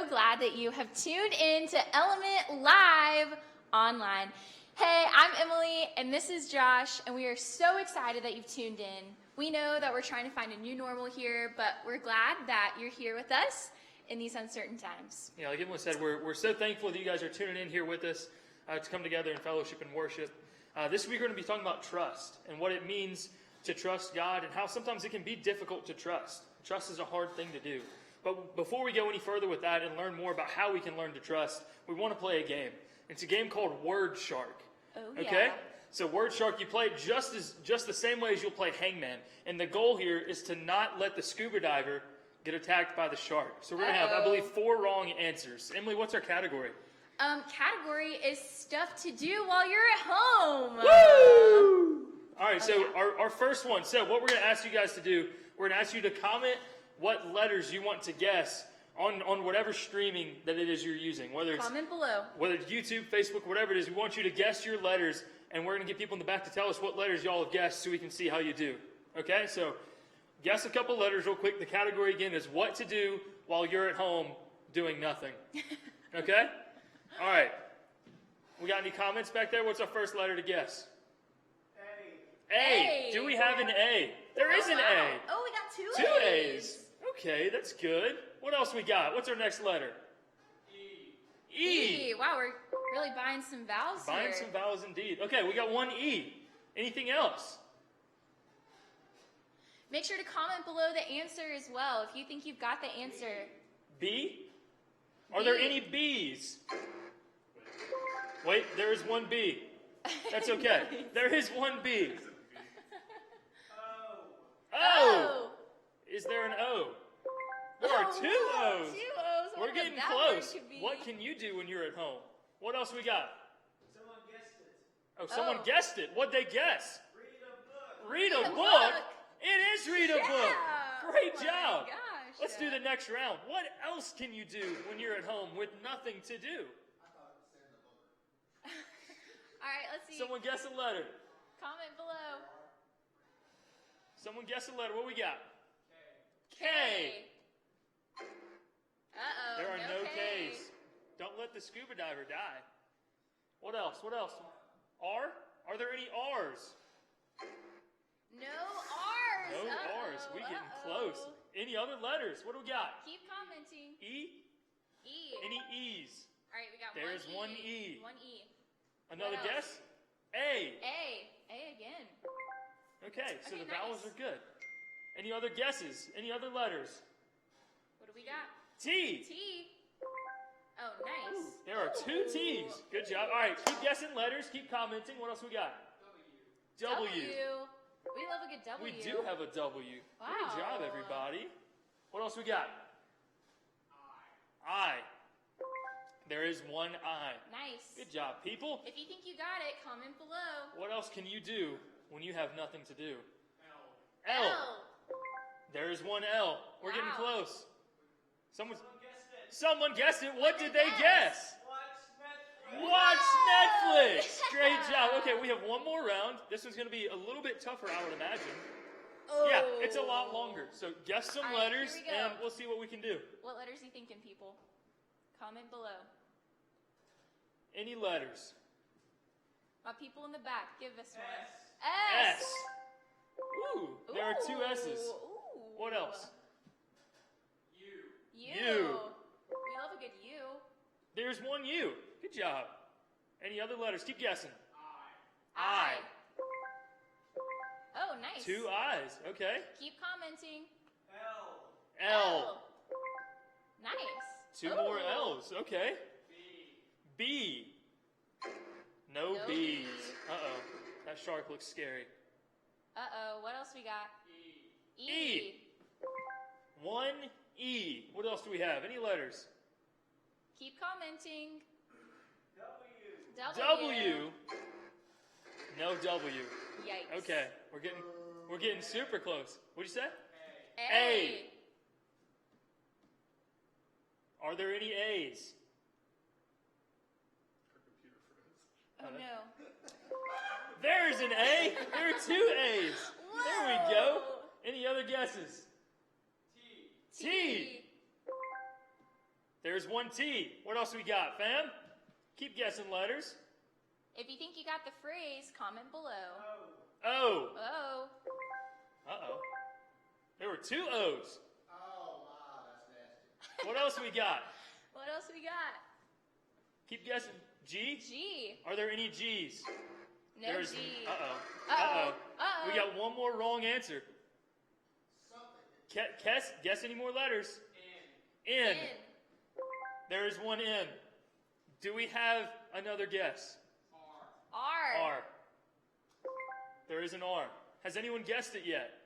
so glad that you have tuned in to Element Live online. Hey, I'm Emily, and this is Josh, and we are so excited that you've tuned in. We know that we're trying to find a new normal here, but we're glad that you're here with us in these uncertain times. Yeah, like Emily said, we're so thankful that you guys are tuning in here with us to come together in fellowship and worship. This week we're going to be talking about trust and what it means to trust God and how sometimes it can be difficult to trust. Trust is a hard thing to do. But before we go any further with that and learn more about how we can learn to trust, we want to play a game. It's a game called Word Shark. Oh, yeah. Okay? So Word Shark, you play it just the same way as you'll play Hangman. And the goal here is to not let the scuba diver get attacked by the shark. So we're going to have, I believe, 4 wrong answers. Emily, what's our category? Category is stuff to do while you're at home. Woo! All right, so our first one. So what we're going to ask you guys to do, we're going to ask you to comment what letters you want to guess on whatever streaming that it is you're using. Whether it's comment below. Whether it's YouTube, Facebook, whatever it is, we want you to guess your letters, and we're going to get people in the back to tell us what letters y'all have guessed so we can see how you do. Okay, so guess a couple letters real quick. The category again is what to do while you're at home doing nothing. Okay? All right. We got any comments back there? What's our first letter to guess? A. A. Do we have an A? There is an A. Oh, we got 2 2 A's. A's. Okay, that's good. What else we got? What's our next letter? E. Wow, we're really buying some vowels here. Buying some vowels indeed. Okay, we got 1 E. Anything else? Make sure to comment below the answer as well if you think you've got the answer. B? Are there any B's? Wait, there is 1 B. That's okay. Nice. There is 1 B. O. Oh. Is there an O? There are 2 O's. 2 O's. We're getting close. What can you do when you're at home? What else we got? Someone guessed it. Oh, someone guessed it. What'd they guess? Read a book. Read a book? It is read a book. Great Oh job. my gosh. Let's do the next round. What else can you do when you're at home with nothing to do? I thought it was Santa book. All right, let's see. Someone guess a letter. Comment below. Someone guess a letter. What we got? K. Uh-oh. There are no K's. K's. Don't let the scuba diver die. What else? What else? R? Are there any R's? No R's. No R's. We getting close. Any other letters? What do we got? Keep commenting. E? E. Any E's? All right, we got There's 1 1 E. 1 E. Another What guess? else? A. A again. Okay, so Okay, the vowels nice. are good. Any other guesses? Any other letters? What do we got? T. T. Oh, nice. There are 2 T's. Good job. All right, keep guessing letters. Keep commenting. What else we got? W. We love a good W. We do have a W. Wow. Great job, everybody. What else we got? I. There is 1 I. Nice. Good job, people. If you think you got it, comment below. What else can you do when you have nothing to do? L. L. There is 1 L. We're getting Wow. close. Someone guessed it. Someone guessed it. What did did they they guess? Watch Netflix. Watch Netflix. Great job. Okay, we have 1 more round. This one's going to be a little bit tougher, I would imagine. Oh. Yeah, it's a lot longer. So guess some All right, letters, here we go. and we'll see what we can do. What letters are you thinking, people? Comment below. Any letters? My people in the back, give us one. S. Ooh, there are 2 S's. Ooh. What else? U. U. We love a good U. There's 1 U. Good job. Any other letters? Keep guessing. I. Oh, nice. 2 I's. Okay. Keep commenting. L. Nice. 2 more Ooh. L's. Okay. B. No No B's. B's. Uh-oh. That shark looks scary. Uh-oh. What else we got? E. 1 E. What else do we have? Any letters? Keep commenting. W. No W. Yikes. Okay. We're getting super close. What'd you say? A. Are there any A's? Oh, no. There's an A. There are 2 A's. There we go. Any other guesses? T. There's one T. What else we got, fam? Keep guessing letters. If you think you got the phrase, comment below. O. Oh. Uh-oh. There were two O's. Oh, wow, that's nasty. What else we got? What else we got? Keep guessing. G? G. Are there any G's? No There's, G. Uh-oh. Uh-oh. We got one more wrong answer. Something. Guess any more letters. N. N. N. There is one N. Do we have another guess? R. R. R. There is an R. Has anyone guessed it yet?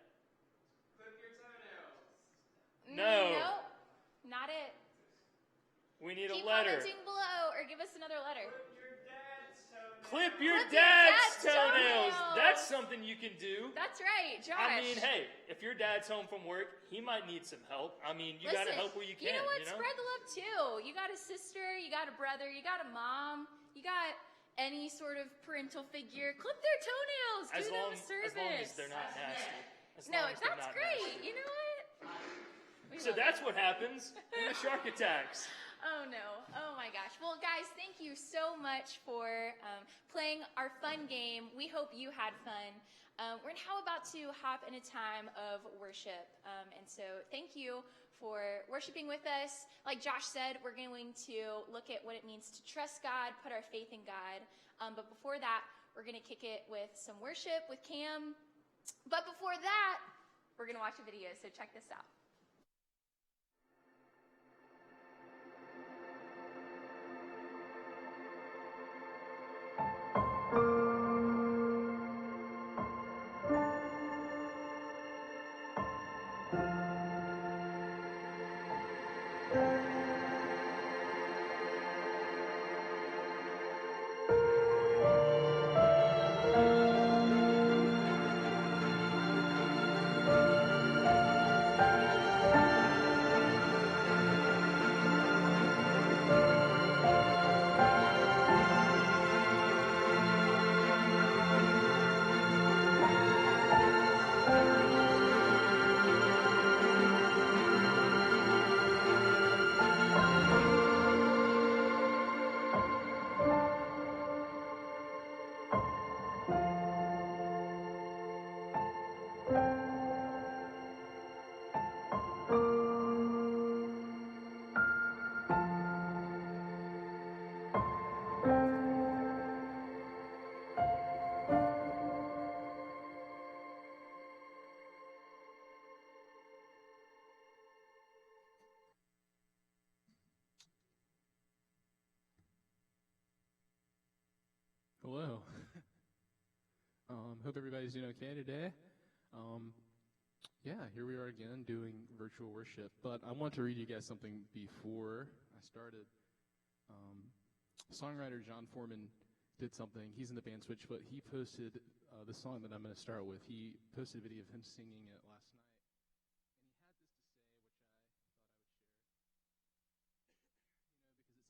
Clip your toenails. No. Nope. Not it. We need Keep a letter. commenting below or give us another letter. Clip Clip your dad's toenails. your Clip your dad's dad's toenails. toenails. That's something you can do. That's right, Josh. I mean, hey, if your dad's home from work, he might need some help. I mean, you got to Listen, help where you can. You know what? Spread the love too. You got a sister, you got a brother, you got a mom, you got any sort of parental figure. Clip their toenails. As Do long them a service. as long as they're not nasty. As No, long as they're that's not great. nasty. You know what? We So love that's it. what happens in the shark attacks. Oh no. Oh my gosh. Well, guys, thank you so much for playing our fun game. We hope you had fun. We're now about to hop in a time of worship. And so thank you for worshiping with us. Like Josh said, we're going to look at what it means to trust God, put our faith in God. But before that, we're going to kick it with some worship with Cam. But before that, we're going to watch a video. So check this out. Hello. Hope everybody's doing okay today. Yeah, here we are again doing virtual worship. But I want to read you guys something before I started. Songwriter John Foreman did something. He's in the band Switchfoot. He posted the song that I'm going to start with. He posted a video of him singing it last night.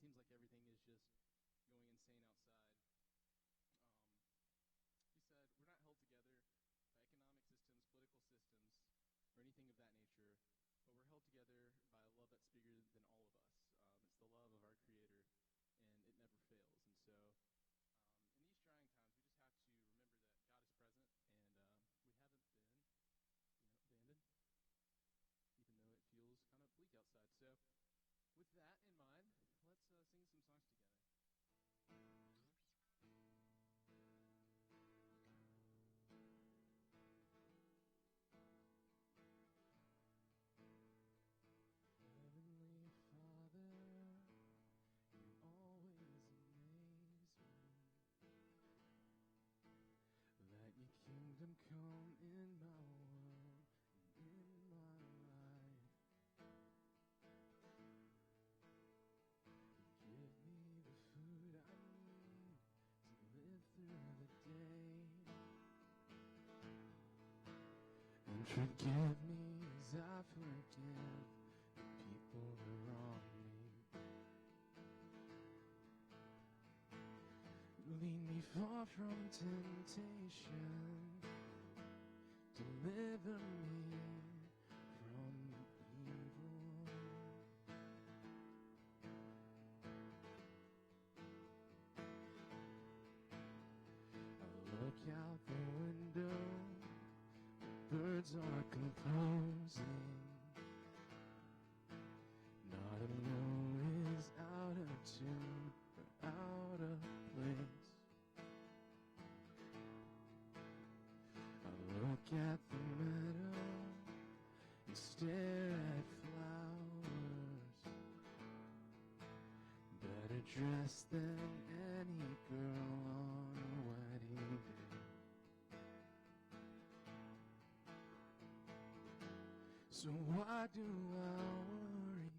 And he had this to say, which I thought I would share. Because it seems like everything is just going insane outside. He said, we're not held together by economic systems, political systems, or anything of that nature, but we're held together by a love that's bigger than all of us. It's the love of our Creator, and it never fails. And so in these trying times, we just have to remember that God is present, and we haven't been abandoned, even though it feels kind of bleak outside. So with that in mind, let's sing some songs together. Heavenly Father, you always amaze me. Let your kingdom come in my world and in my life. Give me the food I need to live through the day. And forgive me as I forgive the people who wrong me. Lead me far from temptation. Deliver me from evil. out the window, birds are composing. Not a note is out of tune or out of place. I look at the meadow and stare at flowers, better dressed than any girl on a wedding day. So why do I worry?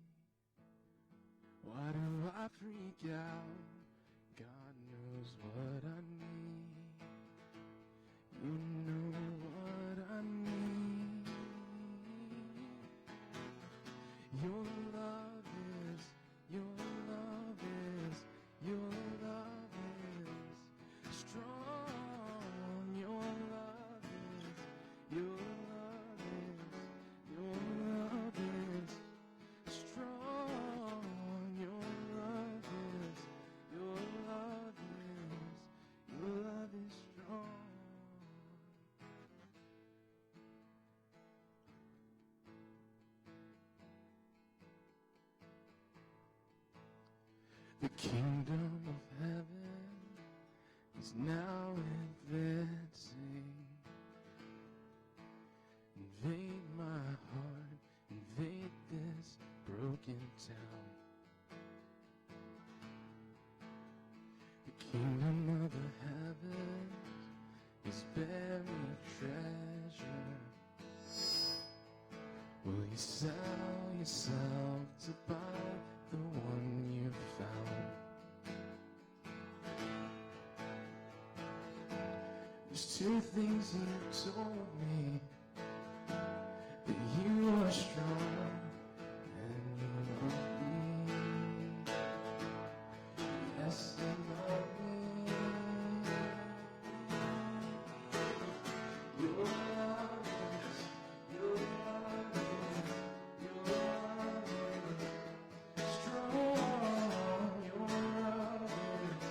Why do I freak out? God knows what I need. You know what I need. Your love is, your love is, your love is strong. Your love is, your love is, your love is strong. Your love is, your love is, your love is strong. The kingdom of heaven is now advancing. Invade my heart, invade this broken town. The kingdom of the heavens is buried treasure. Will you sell yourself to buy the one you found? There's two things you told me: that you are strong and you love me. Yes, you love me. Your love is, your love is, your love is strong. Your love is,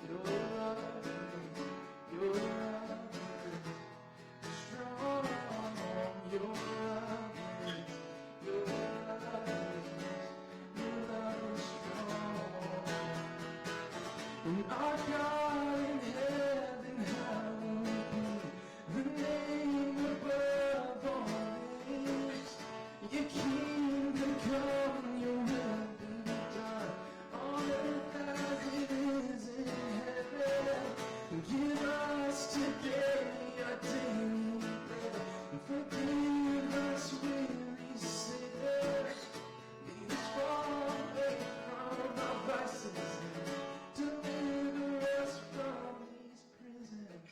your love is, your love is strong. Your love is, your love is, your love is strong. And our God in heaven, hallowed be the name above all names. Your kingdom come, your will be done on earth as it is in heaven. Give us today our daily bread, and forgive us weary sinners. Lead us far away from our vices, and deliver us from these prisons.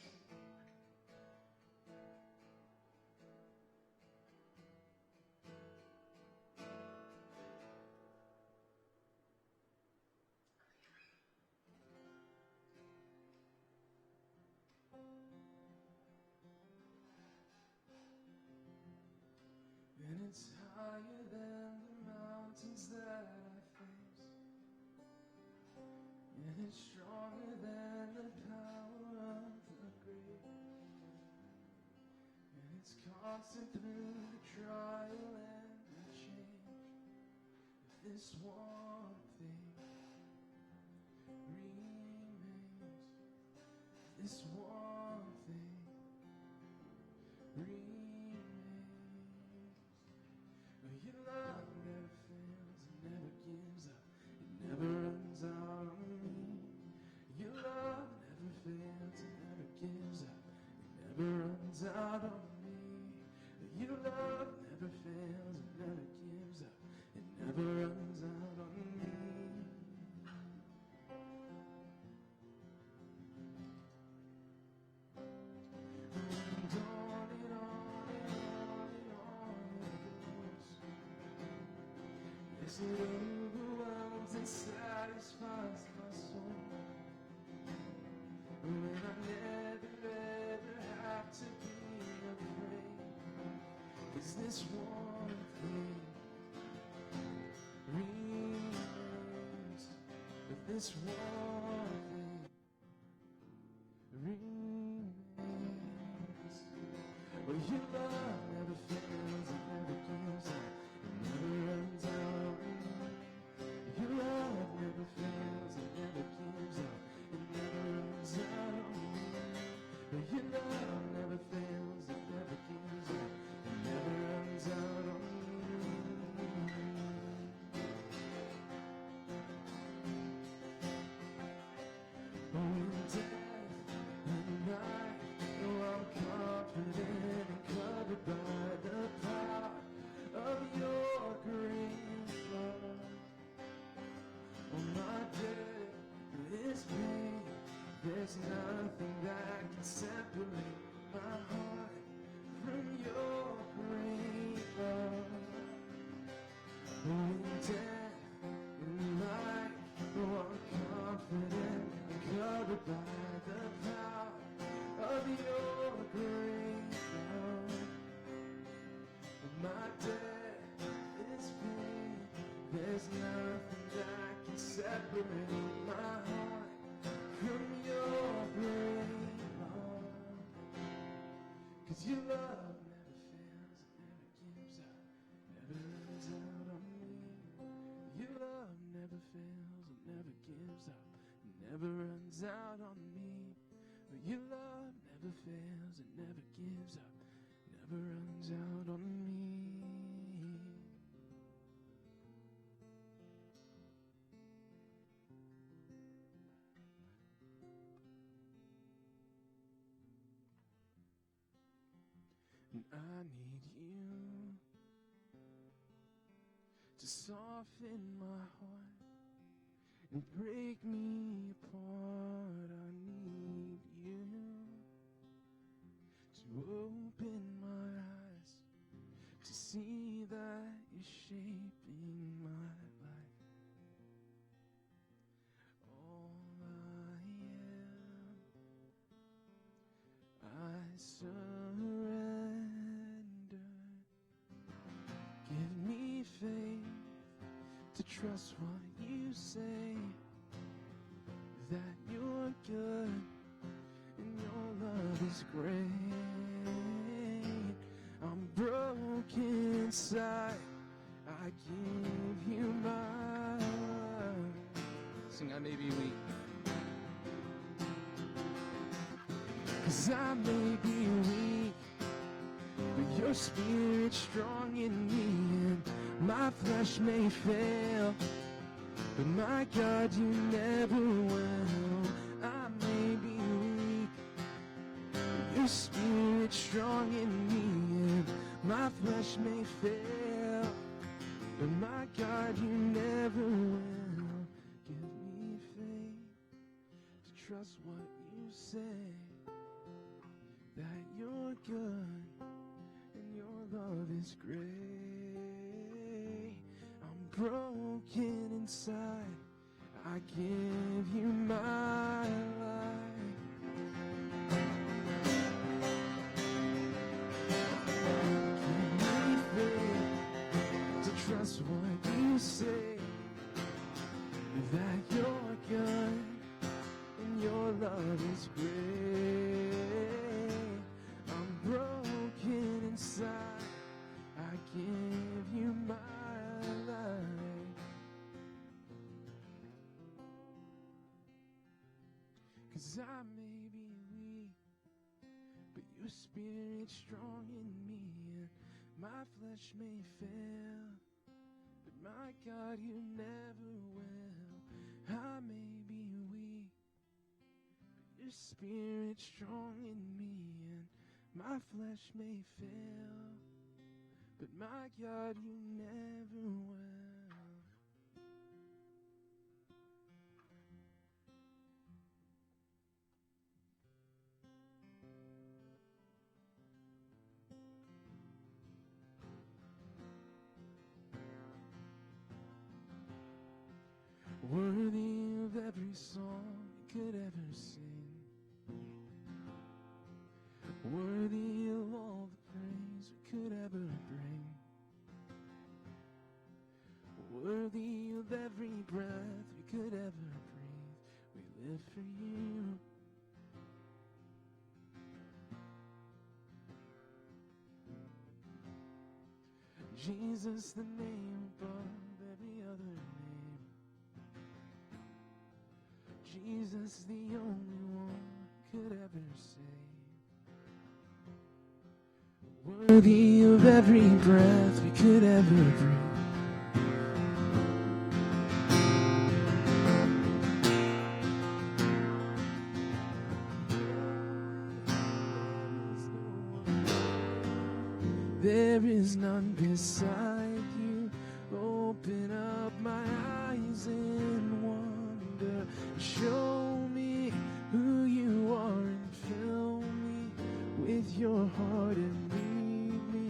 And it's higher than the mountains that I face, and it's stronger than the power of the grave, and it's constant through the trial and the change. But this one thing remains. This one thing remains. Your love never fails, it never gives up, it never runs out on me. Your love never fails, it never gives up, it never runs out on me. Your love never fails, it never gives up, it never runs out on me. And on and on and on and on it goes. Yes, it overwhelms and satisfies my soul. When I never ever have to be afraid, 'cause this one thing remains. But this one thing remains. there's nothing that can separate my heart from your great love. When death and life are confident and covered by the power of your great love. My debt is paid. There's nothing that can separate my heart from your great love. 'Cause your love never fails, it never gives up, never runs out on me. Your love never fails, it never gives up, it never runs out on me. Your love never fails, it never gives up, never runs out on me. And I need you to soften my heart and break me apart. I need you to open my eyes to see that you're shaping my life. All I am, I surrender. Give me faith to trust what you say, that you're good and your love is great. I'm broken inside, I give you my love. Sing, I may be weak, 'cause I may be weak, but your spirit's strong in me, and my flesh may fail, but my God, you never will. I may be weak, but your spirit's strong in me, and my flesh may fail, but my God, you never will. Give me faith to trust what you say, that you're good and your love is great. I'm broken inside, I give you my life. Give me faith to trust what you say, that you're good and your love is great. I'm broken inside, I give you my life. 'Cause I may be weak, but your spirit's strong in me, and my flesh may fail, but my God, you never will. I may be weak, but your spirit's strong in me, and my flesh may fail, but my God, you never will. Worthy of every song you could ever sing, worthy of all the praise we could ever bring, worthy of every breath we could ever breathe. We live for you. Jesus, the name above every other name. Jesus, the only one could ever save. Worthy of every breath we could ever breathe. There is none beside you. Open up my eyes in wonder. Show me who you heart and lead me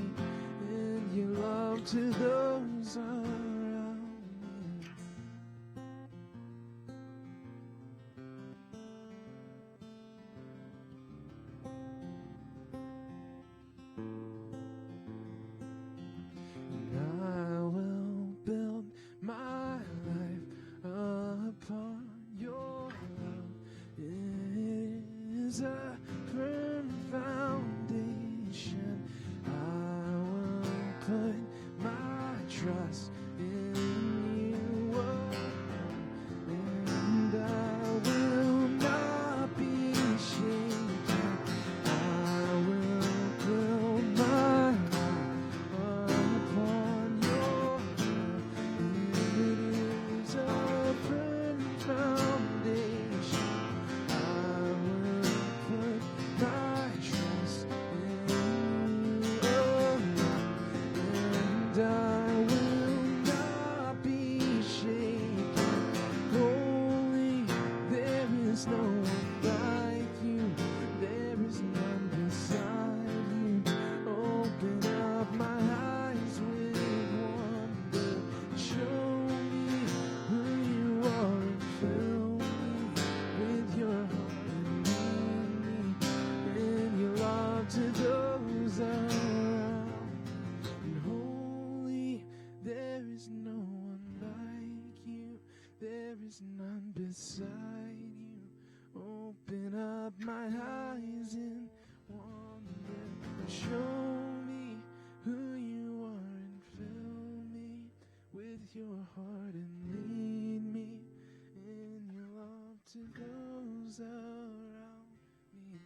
in your love to those around me. And I will build my life upon your love. It is a firm foundation. I will put my trust in you alone, and I will not be shaken. I will build my life upon your love. It is a firm foundation. I will put my trust in you alone, and I will not be shaken. Holy, there is no one like you. There is none beside you. Open up my eyes with wonder. Show me who you are and fill me with your heart and lead me in your love to those around. And holy, there is no one like you. There is none beside you. Open up my eyes in wonder. Show me who you are and fill me with your heart and lead me in your love to those around me.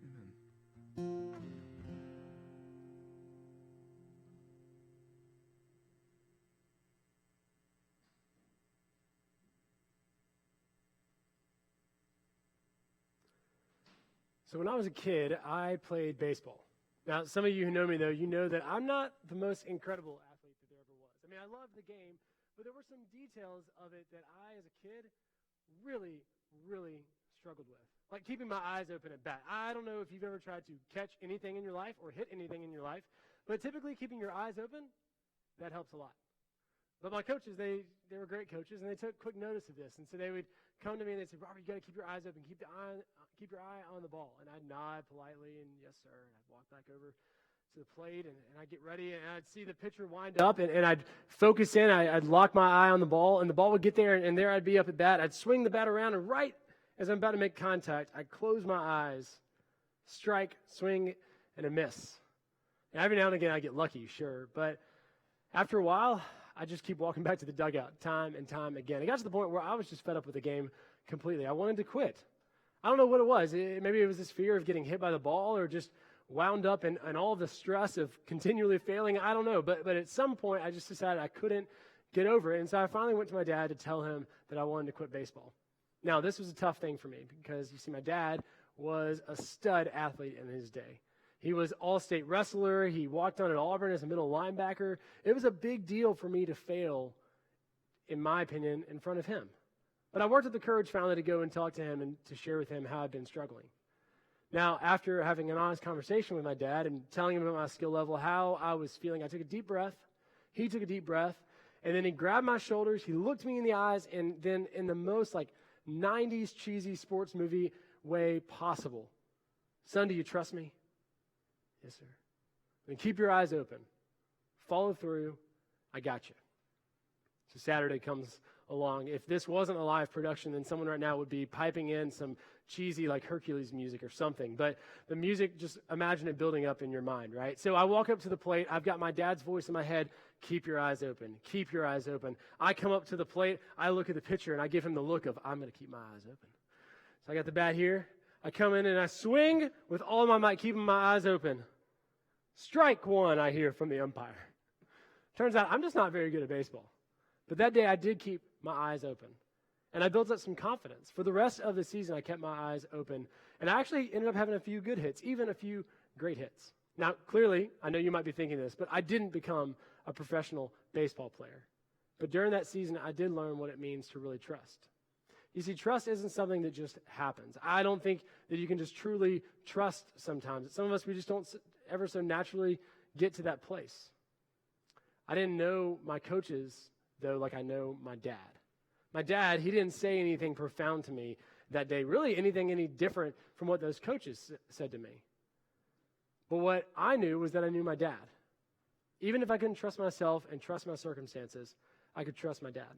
Amen. So when I was a kid, I played baseball. Now, some of you who know me, though, you know that I'm not the most incredible athlete that there ever was. I mean, I loved the game, but there were some details of it that I, as a kid, really, really struggled with. Like keeping my eyes open at bat. I don't know if you've ever tried to catch anything in your life or hit anything in your life, but typically keeping your eyes open, that helps a lot. But my coaches, they were great coaches, and they took quick notice of this. And so they would come to me and they'd say, Robert, you got to keep your eyes open, keep your eye on the ball. And I'd nod politely, and yes, sir. And I'd walk back over to the plate, and I'd get ready, and I'd see the pitcher wind up, and I'd focus in. I'd lock my eye on the ball, and the ball would get there, and there I'd be up at bat. I'd swing the bat around, and right as I'm about to make contact, I'd close my eyes, strike, swing, and a miss. And every now and again, I get lucky, sure. But after a while, I just keep walking back to the dugout time and time again. It got to the point where I was just fed up with the game completely. I wanted to quit. I don't know what it was. Maybe it was this fear of getting hit by the ball or just wound up in all the stress of continually failing. I don't know. But at some point, I just decided I couldn't get over it. And so I finally went to my dad to tell him that I wanted to quit baseball. Now, this was a tough thing for me because, you see, my dad was a stud athlete in his day. He was all-state wrestler. He walked on at Auburn as a middle linebacker. It was a big deal for me to fail, in my opinion, in front of him. But I worked up the courage finally to go and talk to him and to share with him how I'd been struggling. Now, after having an honest conversation with my dad and telling him about my skill level, how I was feeling, I took a deep breath. He took a deep breath. And then he grabbed my shoulders. He looked me in the eyes. And then in the most 90s cheesy sports movie way possible, son, do you trust me? Yes, sir. Then keep your eyes open. Follow through. I got you. So Saturday comes along. If this wasn't a live production, then someone right now would be piping in some cheesy Hercules music or something. But the music, just imagine it building up in your mind, right? So I walk up to the plate. I've got my dad's voice in my head. Keep your eyes open. Keep your eyes open. I come up to the plate. I look at the pitcher, and I give him the look of, I'm going to keep my eyes open. So I got the bat here. I come in, and I swing with all my might, keeping my eyes open. Strike one, I hear from the umpire. Turns out I'm just not very good at baseball. But that day I did keep my eyes open. And I built up some confidence. For the rest of the season, I kept my eyes open. And I actually ended up having a few good hits, even a few great hits. Now, clearly, I know you might be thinking this, but I didn't become a professional baseball player. But during that season, I did learn what it means to really trust. You see, trust isn't something that just happens. I don't think that you can just truly trust sometimes. Some of us, we just don't ever so naturally get to that place. I didn't know my coaches, though, like I know my dad. My dad, he didn't say anything profound to me that day, really anything any different from what those coaches said to me. But what I knew was that I knew my dad. Even if I couldn't trust myself and trust my circumstances, I could trust my dad.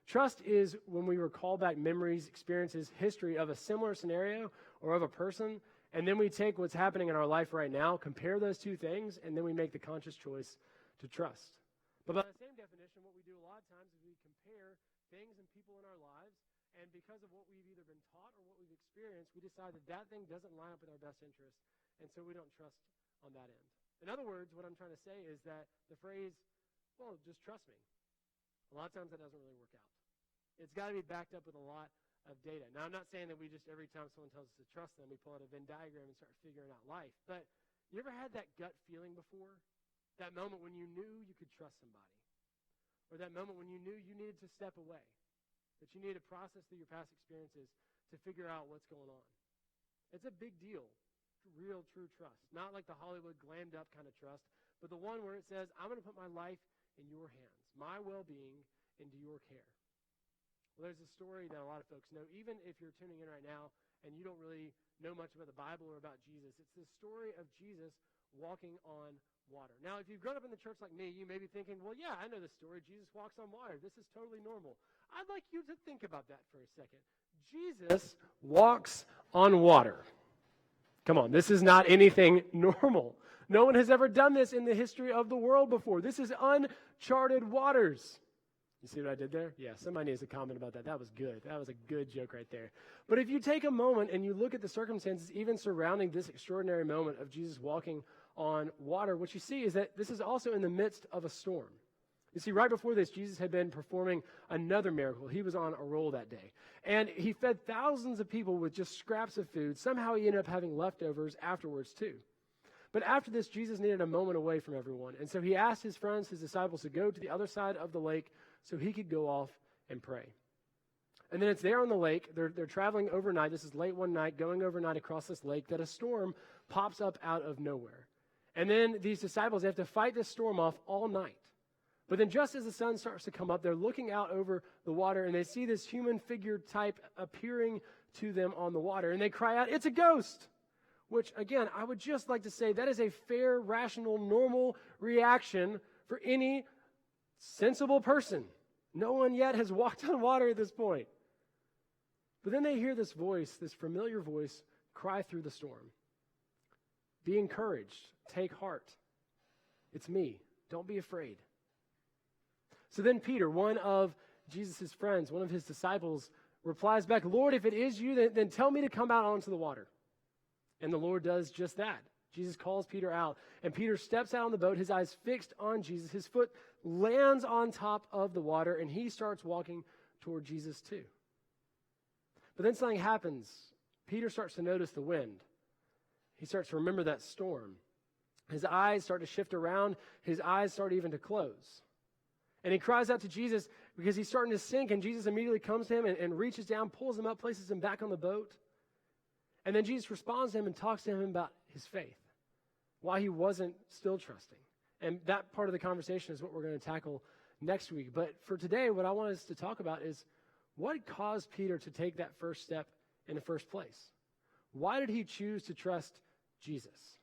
Trust is when we recall back memories, experiences, history of a similar scenario or of a person, and then we take what's happening in our life right now, compare those two things, and then we make the conscious choice to trust. But by the same definition, what we do a lot of times is we compare things and people in our lives, and because of what we've either been taught or what we've experienced, we decide that that thing doesn't line up with our best interest, and so we don't trust on that end. In other words, what I'm trying to say is that the phrase, well, just trust me, a lot of times that doesn't really work out. It's got to be backed up with a lot of data. Now, I'm not saying that we just, every time someone tells us to trust them, we pull out a Venn diagram and start figuring out life. But you ever had that gut feeling before? That moment when you knew you could trust somebody? Or that moment when you knew you needed to step away? That you needed to process through your past experiences to figure out what's going on? It's a big deal. Real, true trust. Not like the Hollywood glammed up kind of trust, but the one where it says, I'm going to put my life in your hands, my well-being into your care. Well, there's a story that a lot of folks know, even if you're tuning in right now and you don't really know much about the Bible or about Jesus. It's the story of Jesus walking on water. Now, if you've grown up in the church like me, you may be thinking, well, yeah, I know the story. Jesus walks on water. This is totally normal. I'd like you to think about that for a second. Jesus walks on water. Come on, this is not anything normal. No one has ever done this in the history of the world before. This is uncharted waters. You see what I did there? Yeah, somebody needs to comment about that. That was good. That was a good joke right there. But if you take a moment and you look at the circumstances even surrounding this extraordinary moment of Jesus walking on water, what you see is that this is also in the midst of a storm. You see, right before this, Jesus had been performing another miracle. He was on a roll that day. And he fed thousands of people with just scraps of food. Somehow he ended up having leftovers afterwards too. But after this, Jesus needed a moment away from everyone. And so he asked his friends, his disciples, to go to the other side of the lake so he could go off and pray. And then it's there on the lake. They're traveling overnight. This is late one night, going overnight across this lake, that a storm pops up out of nowhere. And then these disciples, they have to fight this storm off all night. But then just as the sun starts to come up, they're looking out over the water, and they see this human figure type appearing to them on the water. And they cry out, "It's a ghost!" Which, again, I would just like to say that is a fair, rational, normal reaction for any sensible person. No one yet has walked on water at this point. But then they hear this voice, this familiar voice, cry through the storm. Be encouraged. Take heart. It's me. Don't be afraid. So then Peter, one of Jesus' friends, one of his disciples, replies back, "Lord, if it is you, then tell me to come out onto the water." And the Lord does just that. Jesus calls Peter out, and Peter steps out on the boat, his eyes fixed on Jesus. His foot lands on top of the water, and he starts walking toward Jesus too. But then something happens. Peter starts to notice the wind. He starts to remember that storm. His eyes start to shift around. His eyes start even to close. And he cries out to Jesus because he's starting to sink, and Jesus immediately comes to him and reaches down, pulls him up, places him back on the boat. And then Jesus responds to him and talks to him about his faith, why he wasn't still trusting. And that part of the conversation is what we're going to tackle next week. But for today, what I want us to talk about is what caused Peter to take that first step in the first place? Why did he choose to trust Jesus?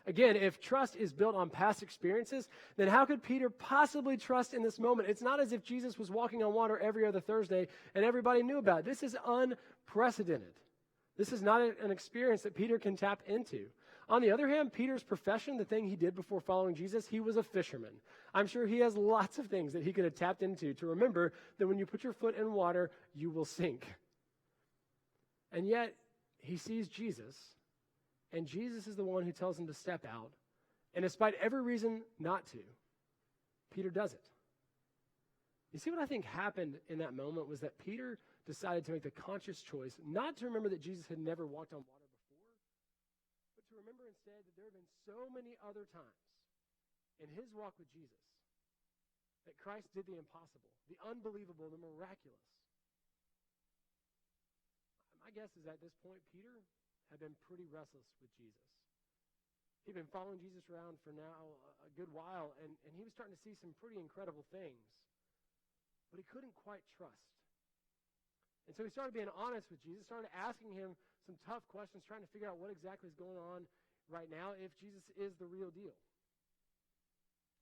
Again, if trust is built on past experiences, then how could Peter possibly trust in this moment? It's not as if Jesus was walking on water every other Thursday and everybody knew about it. This is unprecedented. This is not an experience that Peter can tap into. On the other hand, Peter's profession, the thing he did before following Jesus, he was a fisherman. I'm sure he has lots of things that he could have tapped into to remember that when you put your foot in water, you will sink. And yet, he sees Jesus, and Jesus is the one who tells him to step out. And despite every reason not to, Peter does it. You see what I think happened in that moment was that Peter decided to make the conscious choice not to remember that Jesus had never walked on water before, but to remember instead that there have been so many other times in his walk with Jesus that Christ did the impossible, the unbelievable, the miraculous. my guess is at this point, Peter had been pretty restless with Jesus. He'd been following Jesus around for now a good while, and he was starting to see some pretty incredible things. But he couldn't quite trust. And so he started being honest with Jesus, started asking him some tough questions, trying to figure out what exactly is going on right now, if Jesus is the real deal.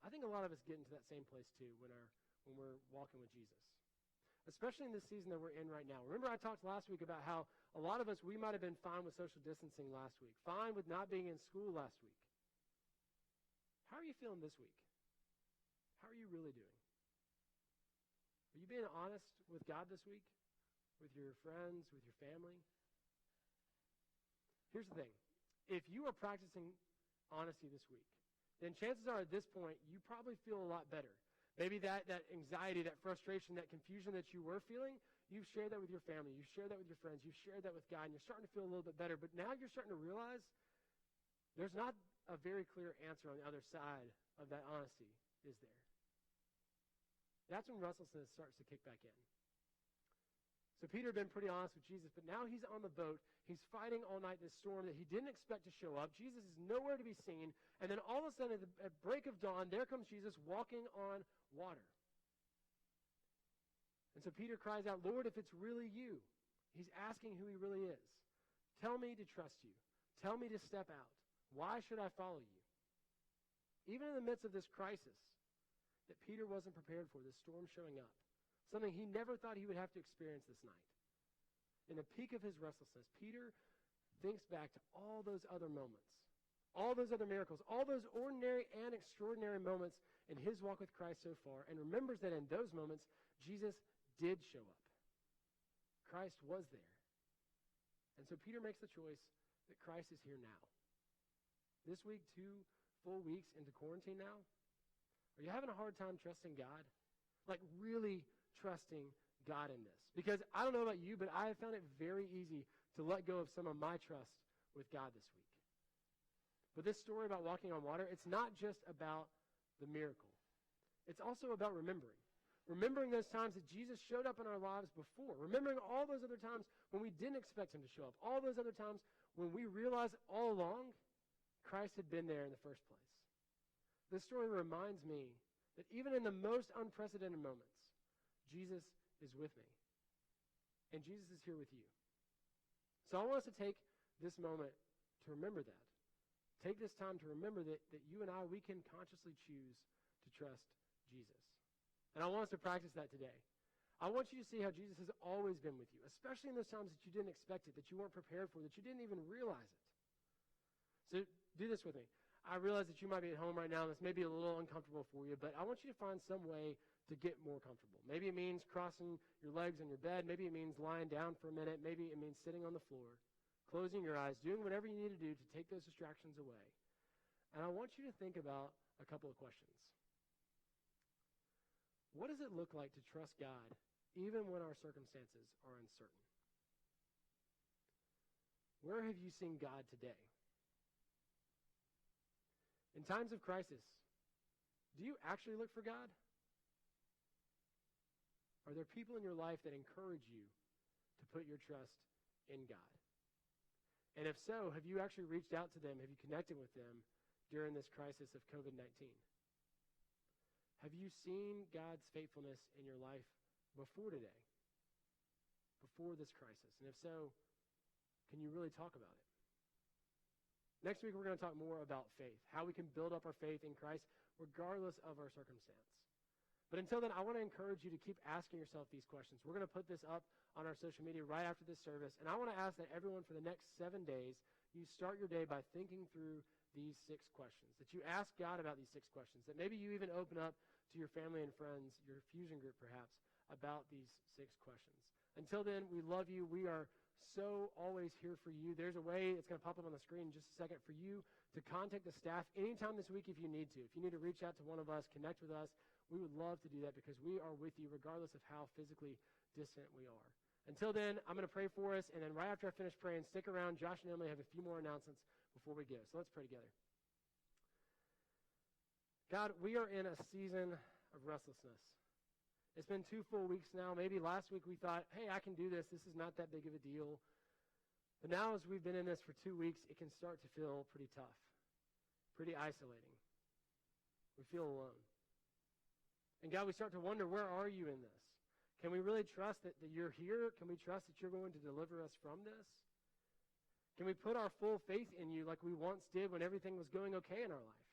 I think a lot of us get into that same place too when we're walking with Jesus. Especially in this season that we're in right now. Remember I talked last week about how a lot of us, we might have been fine with social distancing last week, fine with not being in school last week. How are you feeling this week? How are you really doing? Are you being honest with God this week? With your friends, with your family? Here's the thing. If you are practicing honesty this week, then chances are at this point, you probably feel a lot better. Maybe that anxiety, that frustration, that confusion that you were feeling, you've shared that with your family, you've shared that with your friends, you've shared that with God, and you're starting to feel a little bit better. But now you're starting to realize there's not a very clear answer on the other side of that honesty, is there? That's when restlessness starts to kick back in. So Peter had been pretty honest with Jesus, but now he's on the boat. He's fighting all night this storm that he didn't expect to show up. Jesus is nowhere to be seen. And then all of a sudden, at break of dawn, there comes Jesus walking on water. And so Peter cries out, Lord, if it's really you. He's asking who he really is. Tell me to trust you. Tell me to step out. Why should I follow you? Even in the midst of this crisis that Peter wasn't prepared for, this storm showing up, something he never thought he would have to experience this night. In the peak of his restlessness, Peter thinks back to all those other moments, all those other miracles, all those ordinary and extraordinary moments in his walk with Christ so far, and remembers that in those moments, Jesus did show up. Christ was there. And so Peter makes the choice that Christ is here now. This week, 2 full weeks into quarantine now, are you having a hard time trusting God? Like really trusting God in this? Because I don't know about you, but I have found it very easy to let go of some of my trust with God this week. But this story about walking on water, it's not just about the miracle. It's also about remembering. Remembering those times that Jesus showed up in our lives before. Remembering all those other times when we didn't expect him to show up. All those other times when we realized all along Christ had been there in the first place. This story reminds me that even in the most unprecedented moments, Jesus is with me. And Jesus is here with you. So I want us to take this moment to remember that. Take this time to remember that you and I, we can consciously choose to trust Jesus. And I want us to practice that today. I want you to see how Jesus has always been with you, especially in those times that you didn't expect it, that you weren't prepared for, that you didn't even realize it. So do this with me. I realize that you might be at home right now, and this may be a little uncomfortable for you, but I want you to find some way to get more comfortable. Maybe it means crossing your legs on your bed. Maybe it means lying down for a minute. Maybe it means sitting on the floor, closing your eyes, doing whatever you need to do to take those distractions away. And I want you to think about a couple of questions. What does it look like to trust God even when our circumstances are uncertain? Where have you seen God today? In times of crisis, do you actually look for God? Are there people in your life that encourage you to put your trust in God? And if so, have you actually reached out to them? Have you connected with them during this crisis of COVID-19? Have you seen God's faithfulness in your life before today? Before this crisis? And if so, can you really talk about it? Next week, we're going to talk more about faith, how we can build up our faith in Christ regardless of our circumstance. But until then, I want to encourage you to keep asking yourself these questions. We're going to put this up on our social media right after this service, and I want to ask that everyone for the next 7 days, you start your day by thinking through these 6 questions, that you ask God about these 6 questions, that maybe you even open up to your family and friends, your fusion group perhaps, about these 6 questions. Until then, we love you. We are so always here for you. There's a way, it's going to pop up on the screen in just a second, for you to contact the staff anytime this week if you need to. If you need to reach out to one of us, connect with us, we would love to do that because we are with you regardless of how physically distant we are. Until then, I'm going to pray for us, and then right after I finish praying, stick around. Josh and Emily have a few more announcements before we go. So let's pray together. God, we are in a season of restlessness. It's been 2 full weeks now. Maybe last week we thought, hey, I can do this. This is not that big of a deal. But now as we've been in this for 2 weeks, it can start to feel pretty tough, pretty isolating. We feel alone. And God, we start to wonder, where are you in this? Can we really trust that you're here? Can we trust that you're going to deliver us from this? Can we put our full faith in you like we once did when everything was going okay in our life?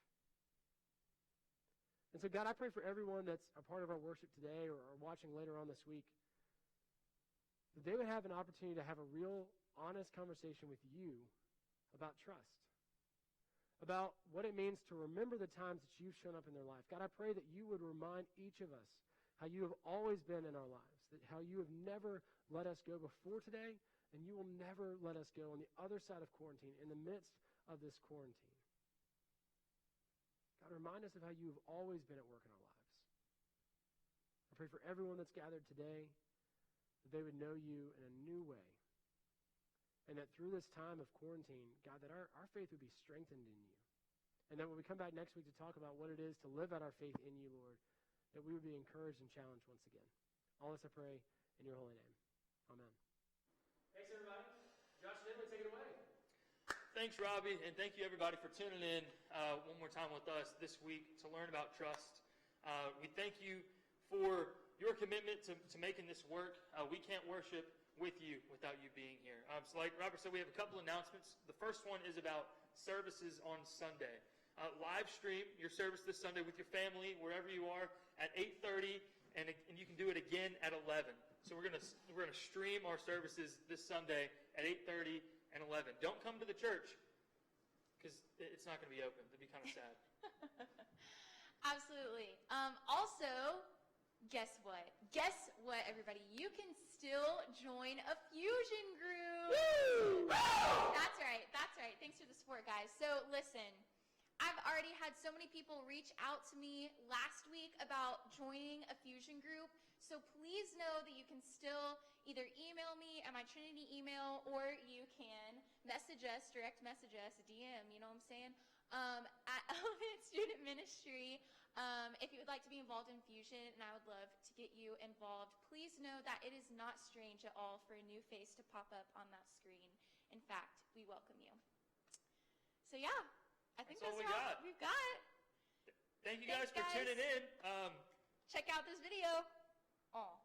And so, God, I pray for everyone that's a part of our worship today or watching later on this week, that they would have an opportunity to have a real, honest conversation with you about trust, about what it means to remember the times that you've shown up in their life. God, I pray that you would remind each of us how you have always been in our lives, that how you have never let us go before today, and you will never let us go on the other side of quarantine, in the midst of this quarantine. God, remind us of how you have always been at work in our lives. I pray for everyone that's gathered today, that they would know you in a new way, and that through this time of quarantine, God, that our faith would be strengthened in you, and that when we come back next week to talk about what it is to live out our faith in you, Lord, that we would be encouraged and challenged once again. All this I pray in your holy name. Amen. Thanks, everybody. Josh and Emily, take it away. Thanks, Robbie, and thank you, everybody, for tuning in one more time with us this week to learn about trust. We thank you for your commitment to making this work. We can't worship with you without you being here. So like Robert said, we have a couple announcements. The first one is about services on Sunday. Live stream your service this Sunday with your family, wherever you are, at 8:30, and you can do it again at 11. So we're gonna stream our services this Sunday at 8:30 and 11. Don't come to the church because it's not going to be open. That'd be kind of sad. Absolutely. Also, guess what? Guess what, everybody? You can still join a fusion group. Woo! Woo! That's right. That's right. Thanks for the support, guys. So listen, I've already had so many people reach out to me last week about joining a fusion group. So please know that you can still either email me at my Trinity email, or you can message us, direct message us, DM, you know what I'm saying, at Element Student Ministry if you would like to be involved in fusion, and I would love to get you involved. Please know that it is not strange at all for a new face to pop up on that screen. In fact, we welcome you. So yeah, I think that's all we all got. we've got. Thank you Thanks, guys for tuning in. Check out this video. Oh.